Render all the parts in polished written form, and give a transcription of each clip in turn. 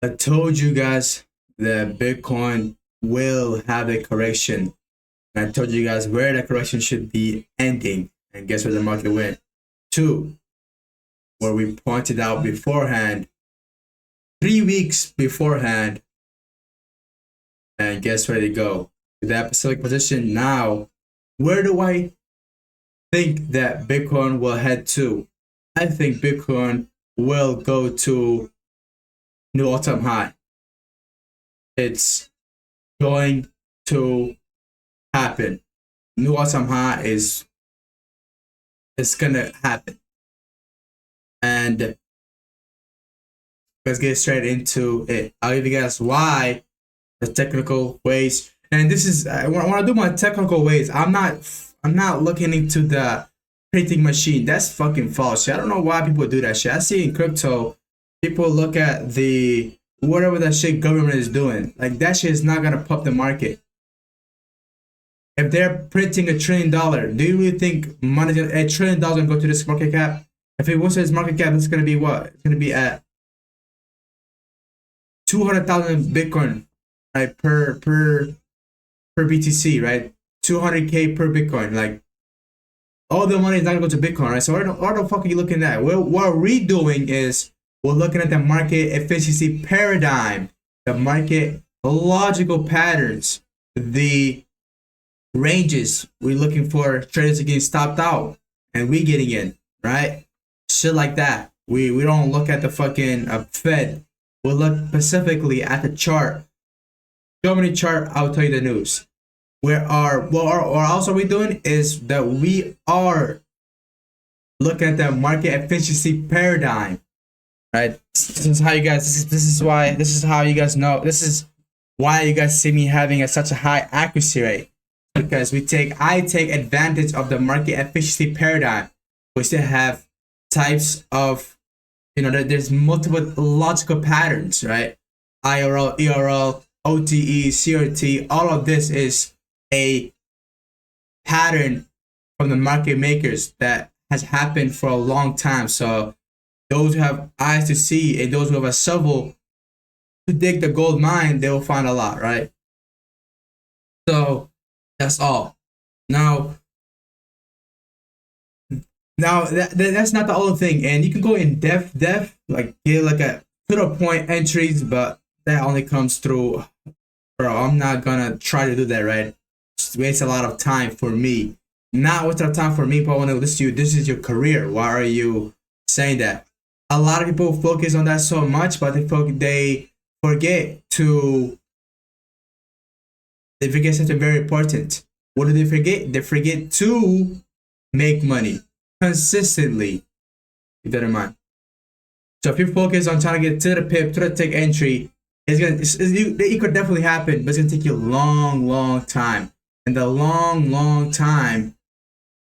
I told you guys that Bitcoin will have a correction. And I told you guys where the correction should be ending. And guess where the market went? To where we pointed out beforehand, 3 weeks beforehand. And guess where they go? To that specific position. Now, where do I think that Bitcoin will head to? I think Bitcoin will go to new all-time high. It's going to happen. New all-time high is it's gonna happen. And let's get straight into it. I'll give you guys why, the technical ways. And this is when I do my technical ways, I'm not looking into the printing machine. That's fucking false. I don't know why people do that shit. I see in crypto, people look at the whatever that shit government is doing. Like that shit is not gonna pump the market. If they're printing $1 trillion, do you really think money $1 trillion gonna go to this market cap? If it goes to this market cap, it's gonna be what? It's gonna be at 200,000 Bitcoin, right? Per BTC, right? 200K per Bitcoin. Like all the money is not gonna go to Bitcoin, right? So what the fuck are you looking at? Well, what we're doing is we're looking at the market efficiency paradigm, the market logical patterns, the ranges we're looking for traders are getting stopped out and we getting in, right? Shit like that. We don't look at the fucking Fed. We look specifically at the chart. Show me the chart, I'll tell you the news. What else are we doing is that we are looking at the market efficiency paradigm, right? This is how you guys. This is how you guys know. This is why you guys see me having such a high accuracy rate, because I take advantage of the market efficiency paradigm. We still have types of, there's multiple logical patterns, right? IRL, ERL, OTE, CRT, all of this is a pattern from the market makers that has happened for a long time. So those who have eyes to see and those who have a shovel to dig the gold mine, they will find a lot, right? So that's all. Now that's not the only thing, and you can go in depth, like get like a to the point entries, but that only comes through. Bro, I'm not gonna try to do that, right? Just waste a lot of time for me. Not waste a lot of time for me, but I want to listen to you. This is your career. Why are you saying that? A lot of people focus on that so much, but they forget something very important. What do they forget? They forget to make money consistently. Keep that in mind. So if you focus on trying to get to the pip, to the tick entry, it could definitely happen, but it's gonna take you a long time. And the long time,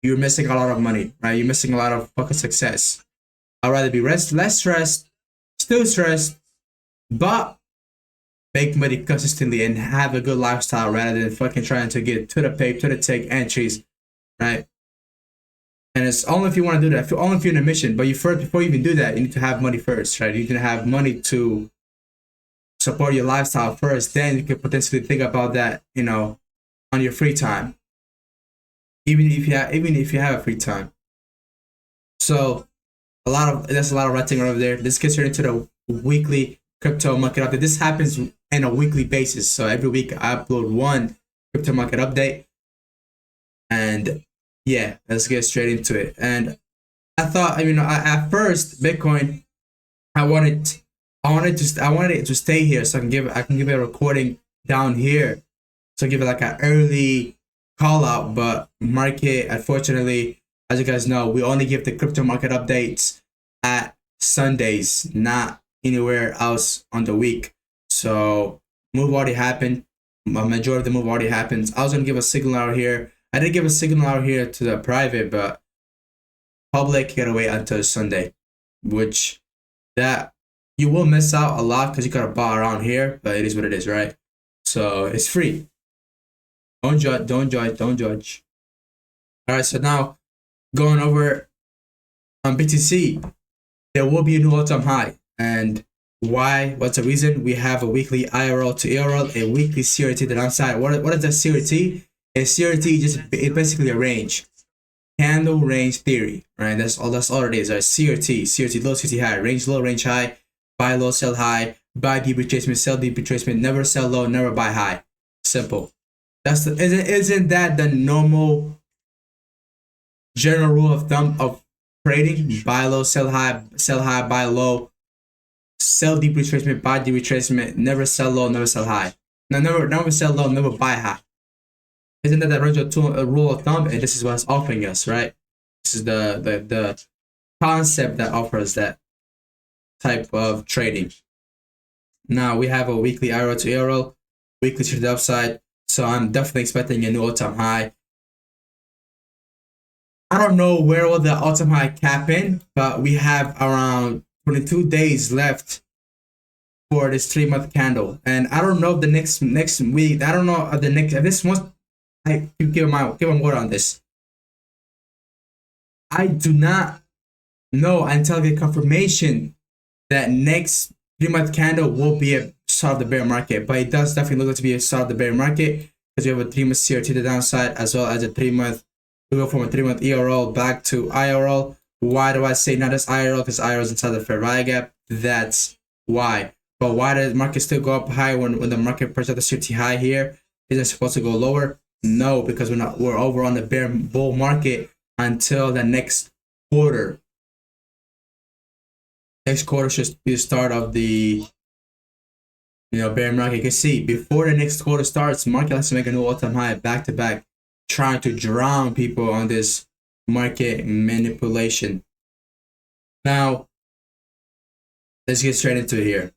you're missing a lot of money, right? You're missing a lot of fucking success. I'd rather be less stressed, still stressed, but make money consistently and have a good lifestyle rather than fucking trying to get to the pay, to the take entries, right? And it's only if you want to do that, only if you're in a mission. But before you even do that, you need to have money first, right? You need to have money to support your lifestyle first. Then you can potentially think about that, on your free time, even if you have a free time. So that's a lot of writing over there. Let's get straight into the weekly crypto market update. This happens on a weekly basis. So every week I upload one crypto market update. And yeah, let's get straight into it. And I thought, at first Bitcoin, I wanted it to stay here so I can give it a recording down here. So give it like an early call out, but market, unfortunately, as you guys know, we only give the crypto market updates at Sundays, not anywhere else on the week. So move already happened. A majority of the move already happened. I was gonna give a signal out here. I did give a signal out here to the private, but public gotta wait until Sunday, which that you will miss out a lot because you gotta buy around here, but it is what it is, right? So it's free. Don't judge. All right, so now going over on BTC, there will be a new all-time high, and Why? What's the reason? We have a weekly IRL to ARL, a weekly CRT to the downside. What is a CRT? A CRT it's basically a range, candle range theory, right? That's all it is. Right? CRT low, CRT high, range low, range high, buy low, sell high, buy deep retracement, sell deep retracement, never sell low, never buy high. Simple. That's the isn't that the normal general rule of thumb of trading? Buy low, sell high, buy low, sell deep retracement, buy deep retracement, never sell low, never sell high. No, never sell low, never buy high. Isn't that the rule of thumb? And this is what's offering us, right? This is the concept that offers that type of trading. Now we have a weekly arrow to arrow, weekly to the upside. So I'm definitely expecting a new all-time high. I don't know where will the all-time high cap in, but we have around 22 days left for this 3-month candle, and I don't know if the next week. I don't know if the next this one. I give my word on this. I do not know until I get confirmation that next 3-month candle will be a start of the bear market, but it does definitely look like to be a start of the bear market because we have a 3-month CRT to the downside as well as a 3-month. We go from a 3-month ERL back to IRL. Why do I say not as IRL? Because IRL is inside the fair value gap. That's why. But why does the market still go up high when the market presents the CRT high here? Isn't it supposed to go lower? No, because we're over on the bear bull market until the next quarter. Next quarter should be the start of the bear market. You can see before the next quarter starts, market has to make a new all-time high back to back, trying to drown people on this market manipulation. Now, let's get straight into it here.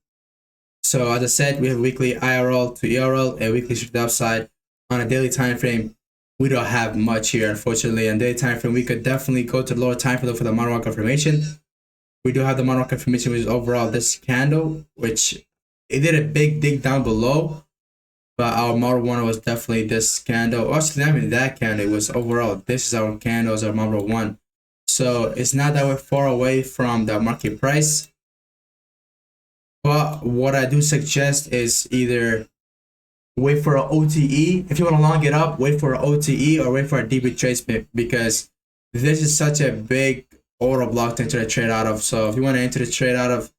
So as I said, we have weekly IRL to ERL, a weekly shift upside. On a daily time frame, we don't have much here, unfortunately. On daily time frame, we could definitely go to the lower time frame for the mono confirmation. We do have the mono confirmation, which is overall this candle, which it did a big dig down below, but our model one was definitely this candle. Actually, not even that candle. It was overall. This is our candle, as our model one. So it's not that we're far away from the market price. But what I do suggest is either wait for an OTE. If you want to long it up, wait for an OTE or wait for a deep retracement, because this is such a big order block to enter a trade out of. So if you want to enter the trade out of,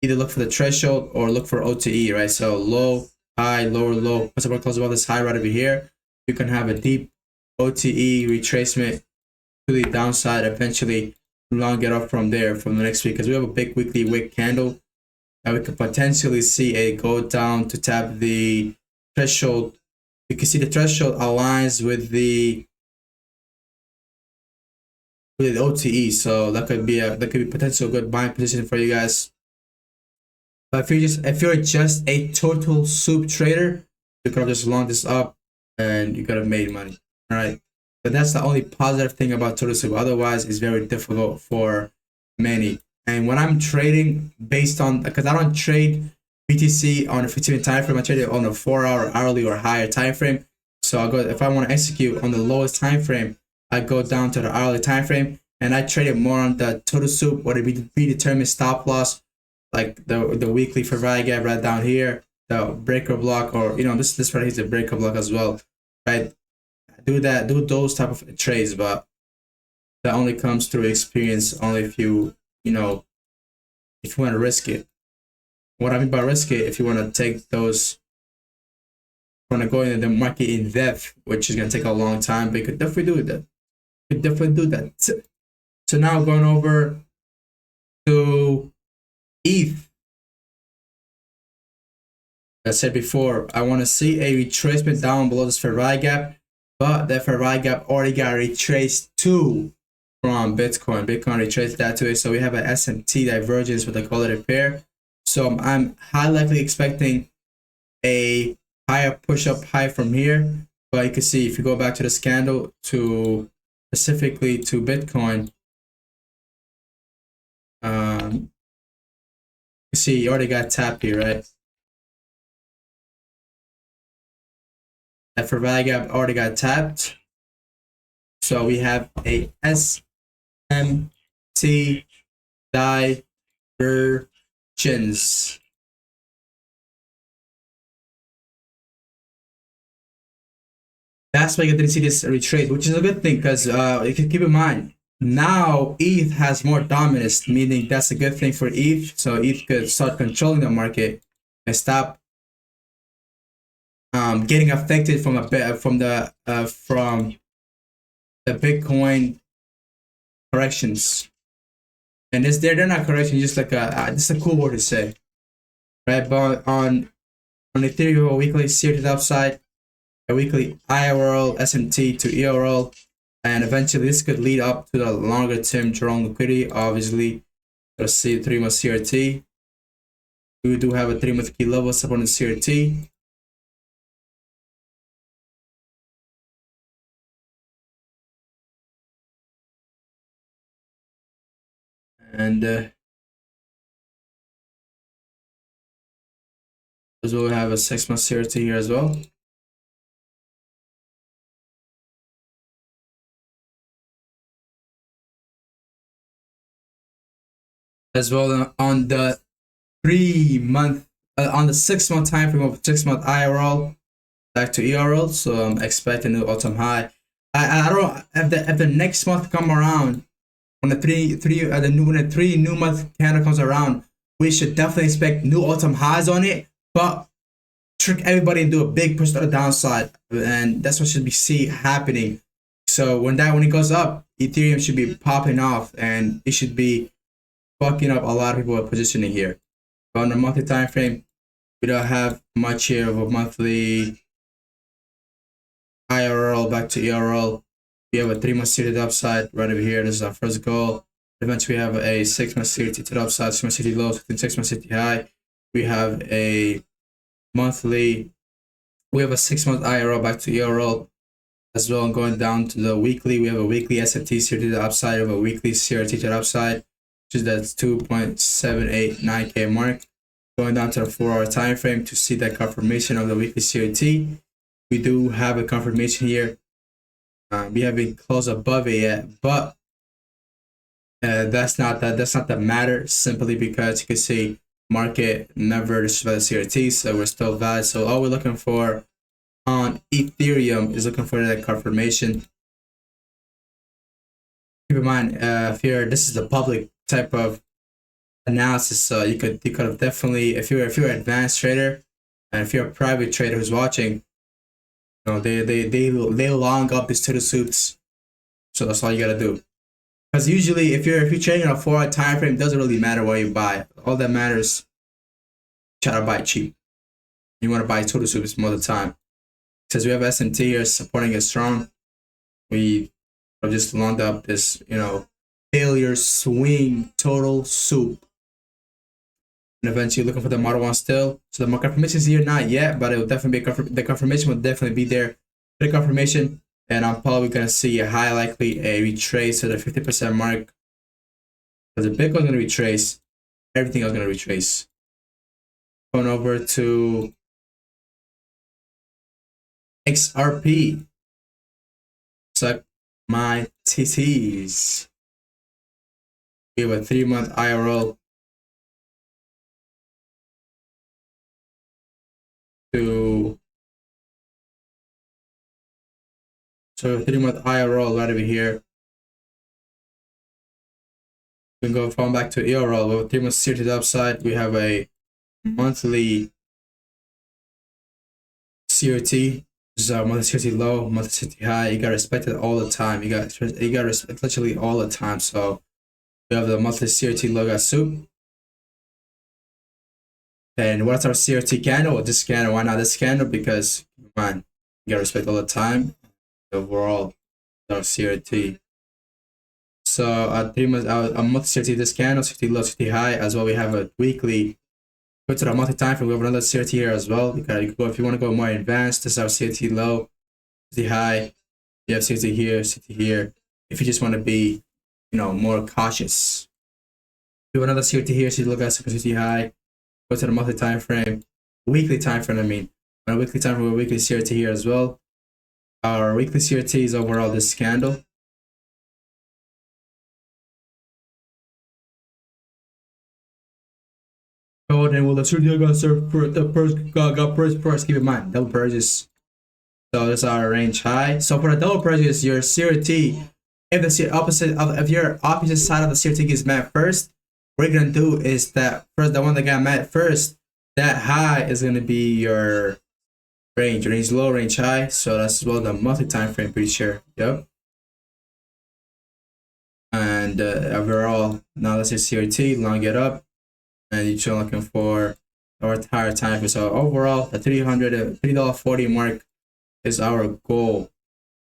either look for the threshold or look for OTE, right? So low, high, lower, low. Once I close above this high right over here, you can have a deep OTE retracement to the downside, eventually long it up from there from the next week, because we have a big weekly wick candle and we could potentially see a go down to tap the threshold. You can see the threshold aligns with the OTE, so that could be potential good buying position for you guys. But if you're just a total soup trader, you could have just long this up and you could have made money. All right, but that's the only positive thing about total soup. Otherwise, it's very difficult for many. And when I'm trading based on, because I don't trade BTC on a 15-minute time frame, I trade it on a 4-hour, hourly, or higher time frame. So I go, if I want to execute on the lowest time frame, I go down to the hourly time frame and I trade it more on the total soup or the predetermined stop loss, like the weekly fair value gap right down here, the breaker block, or this right here is the breaker block as well, right? Do those type of trades, but that only comes through experience. Only if you if you want to risk it. What I mean by risk it, if you want to take those, want to go into the market in depth, which is going to take a long time, but you could definitely do that. So now going over to ETH. As I said before, I want to see a retracement down below this fair value gap, but that fair value gap already got retraced to from Bitcoin. Bitcoin retraced that to it, so we have an SMT divergence with a correlated pair. So I'm highly likely expecting a higher push up high from here, but you can see if you go back to this candle to specifically to Bitcoin, you see you already got tapped here, right? That fair value gap already got tapped, so we have a SMT divergence. That's why you didn't see this retrace, which is a good thing because you can keep in mind now ETH has more dominance, meaning that's a good thing for ETH. So ETH could start controlling the market and stop getting affected from the Bitcoin corrections. And this they're not corrections, just like this is a cool word to say, right? But on Ethereum, a weekly series upside, a weekly IRL SMT to ERL, and eventually this could lead up to the longer term drawn liquidity. Obviously, let's see 3-month CRT. We do have a 3-month key level support on the CRT. And as well, we have a 6-month CRT here as well. As well on the 3-month, on the 6-month time frame of 6-month IRL back to ERL. So I'm expecting a new all-time high. I don't know if the next month come around, when the three new month candle comes around, we should definitely expect new all-time highs on it, but trick everybody and do a big push to the downside, and that's what should be see happening. So when it goes up, Ethereum should be popping off, and it should be fucking up a lot of people are positioning here. But on the monthly time frame, we don't have much here of a monthly IRL back to ERL. We have a 3-month series upside right over here. This is our first goal. Eventually, we have a 6-month series to the upside, 6-month series low, 6-month series high. We have a monthly. We have a 6-month IRL back to ERL as well. And going down to the weekly, we have a weekly SFT series to the upside of a weekly CRT to the upside, which is that 2.789K mark. Going down to the 4-hour time frame to see that confirmation of the weekly CRT. We do have a confirmation here. We haven't closed above it yet, but that's not the matter. Simply because you can see market never destroyed the CRT, so we're still valid. So all we're looking for on Ethereum is looking for that confirmation. Keep in mind, this is the public type of analysis, so you could have definitely, if you're an advanced trader and if you're a private trader who's watching, you know, they long up these turtle soups. So that's all you gotta do. Because usually, if you're trading on a 4-hour time frame, it doesn't really matter what you buy. All that matters, try to buy cheap. You want to buy turtle soups more of the time. Since we have SMT here supporting it strong, we have just longed up this, failure swing total soup. And eventually looking for the Model 1 still. So the confirmation is here, not yet, but it will definitely be the confirmation will definitely be there. The confirmation, and I'm probably gonna see a high likely a retrace to the 50% mark. Because the Bitcoin's gonna retrace, everything else gonna retrace. Going over to XRP. Suck my titties. We have a 3-month IRL to 3-month IRL right over here. We can go from back to ERL with 3-month series to the upside. We have a monthly CRT. This is our monthly CRT low, monthly CRT high. You gotta respect it all the time. You gotta respect literally all the time. So we have the monthly CRT low got soup. And what's our CRT candle? This candle. Why not this candle? Because come on, you gotta respect all the time. Overall, our CRT. So at 3 months, a monthly CRT this candle, CRT low, CRT high. As well, we have a weekly. Go to the monthly time frame. We have another CRT here as well. Because you can go if you want to go more advanced. This is our CRT low, CRT high. You have CRT here, CRT here. If you just want to be, more cautious. We have another CRT here. So you look at CRT high. Go to the monthly time frame, weekly time frame. On a weekly time frame, a weekly CRT here as well. Our weekly CRT is overall this candle. Oh, then will the CRT got first price. Keep in mind, double purchase. So that's our range high. So for the double purchase, your CRT, if your opposite side of the CRT gets met first, what you're gonna do is that first the one that got met first, that high is gonna be your range low, range high. So that's as well the monthly time frame, pretty sure. Yep. And overall, now let's say CRT, long it up, and you're still looking for our higher time frame. So overall, the $3.40 mark is our goal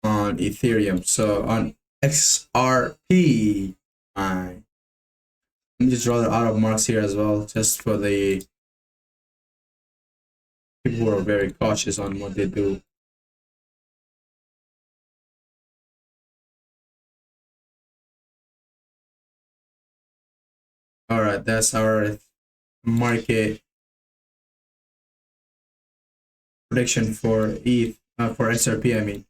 on Ethereum. So on XRP, let me just draw the auto marks here as well, just for the people who are very cautious on what they do. All right, that's our market prediction for ETH, for XRP, I mean.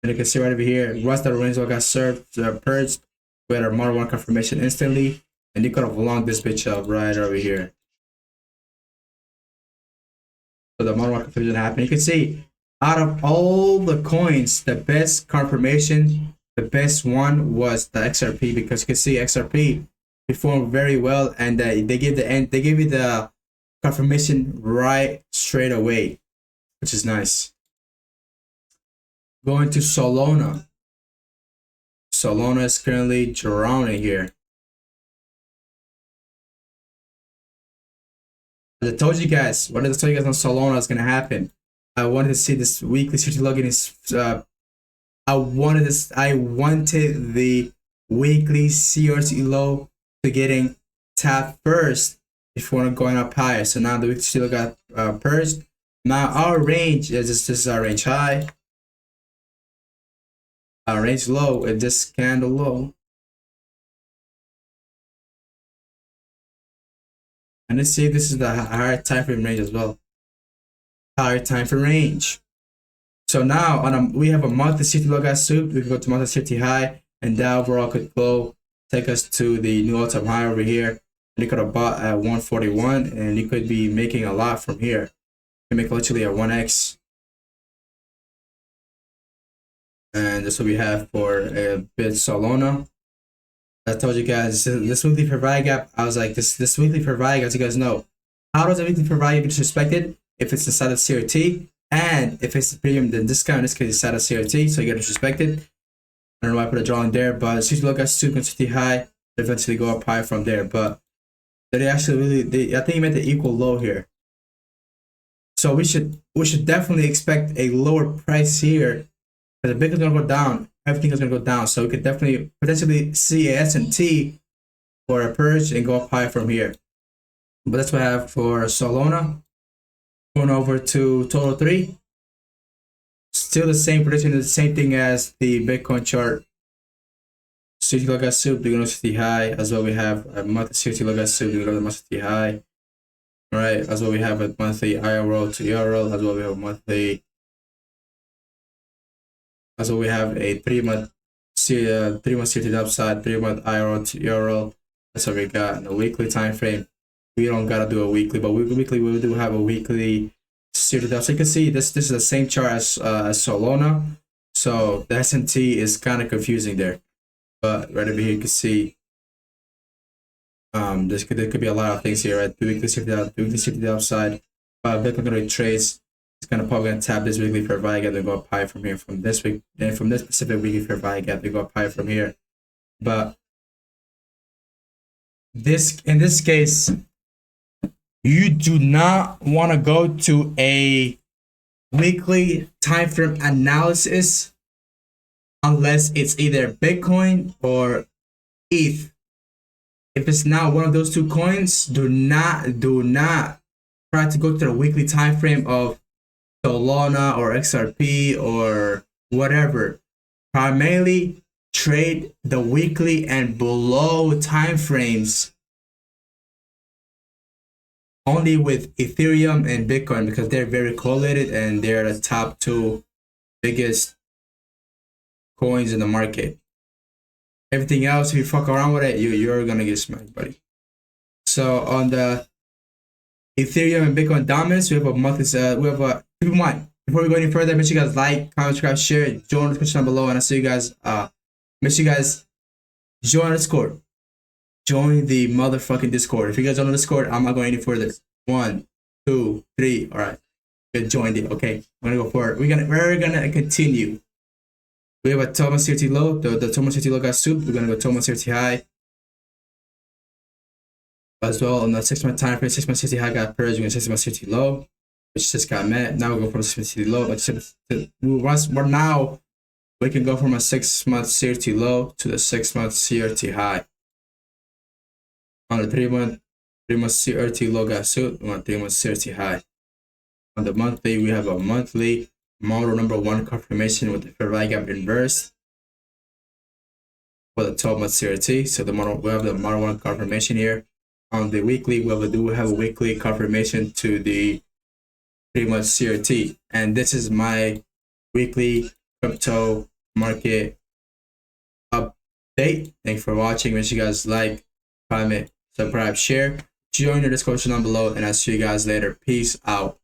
And you can see right over here, once the range got served, purged, we had our model 1 confirmation instantly, and you could have longed this bitch up right over here. So the model 1 confirmation happened. You can see, out of all the coins, the best confirmation, the best one was the XRP, because you can see XRP performed very well, and they give you the confirmation right straight away, which is nice. Going to Solana. Solana is currently drowning here. As I told you guys, what did I tell you guys on Solana is gonna happen? I wanted to see this weekly CRT login is. I wanted the weekly CRT low to getting tapped first before going up higher. So now the weekly CRT low got purged. Now our range is this is our range high. Our range low is this candle low. And let's see if this is the higher time frame range as well. Higher time frame range. So now we have a monthly CRT low got soup. We can go to monthly CRT high, and that overall could go take us to the new all-time high over here. And you could have bought at 141, and you could be making a lot from here. You can make literally a 1x. And that's what we have for a bit Solana. I told you guys this weekly fair value gap. I was like, this weekly fair value gap, as you guys know, how does a weekly fair value be disrespected? If it's inside of CRT, and if it's the premium, then discount in this case inside of CRT, so you get disrespected. I don't know why I put a drawing there, but CRT look at super CRT high, eventually go up high from there. But they actually I think you meant the equal low here. So we should definitely expect a lower price here. Because the Bitcoin's gonna go down, everything is gonna go down. So we could definitely potentially see a S&T for a purge and go up high from here. But that's what I have for Solana. Going over to Total 3. Still the same prediction, the same thing as the Bitcoin chart. CRT look at soup, they're gonna see high. As well we have a monthly CRT look at soup, they're gonna see high. Alright, as well we have a monthly IRL to ERL, as well we have a monthly. So we have a 3-month CRT upside, 3-month IRL to ERL. That's what we got in a weekly time frame. We don't gotta do a weekly, but weekly we do have a weekly CRT upside. So you can see this is the same chart as Solana. So the S&T is kind of confusing there. But right over here you can see there could be a lot of things here, right? The weekly CRT upside. Bitcoin gonna trace. It's probably gonna tap this weekly fair value gap and go up high from here. From this week, and from this specific weekly fair value gap, they go up high from here. But in this case, you do not want to go to a weekly time frame analysis unless it's either Bitcoin or ETH. If it's not one of those two coins, do not try to go to the weekly time frame of Solana or XRP or whatever. Primarily trade the weekly and below time frames only with Ethereum and Bitcoin, because they're very correlated and they're the top 2 biggest coins in the market. Everything else, if you fuck around with it, you're gonna get smacked, buddy. So on the Ethereum and Bitcoin dominance, we have a monthly keep in mind, Before we go any further, make sure you guys like, comment, subscribe, share, join the description down below, and I'll see you guys. Make sure you guys join the Discord. Join the motherfucking Discord. If you guys don't know Discord, I'm not going any further. 1, 2, 3. All right, you joined it. Okay, I'm gonna go for it. We're gonna continue. We have a 12-month CRT low. The 12-month CRT low got souped. We're gonna go 12-month CRT high as well. On the 6-month time frame, 6-month CRT high got purged. We're gonna 6-month CRT low, which just got met. Now we go from a 6-month CRT low. Now we can go from a 6-month CRT low to the 6-month CRT high. On the 3-month CRT low got souped. We want 3-month CRT high. On the monthly, we have a monthly model number 1 confirmation with the fair value gap inverse for the 12-month CRT. So we have the model 1 confirmation here. On the weekly, we have a weekly confirmation to the 3-month CRT. And this is my weekly crypto market update. Thanks for watching. Make sure you guys like, comment, subscribe, share. Join the Discord down below, and I'll see you guys later. Peace out.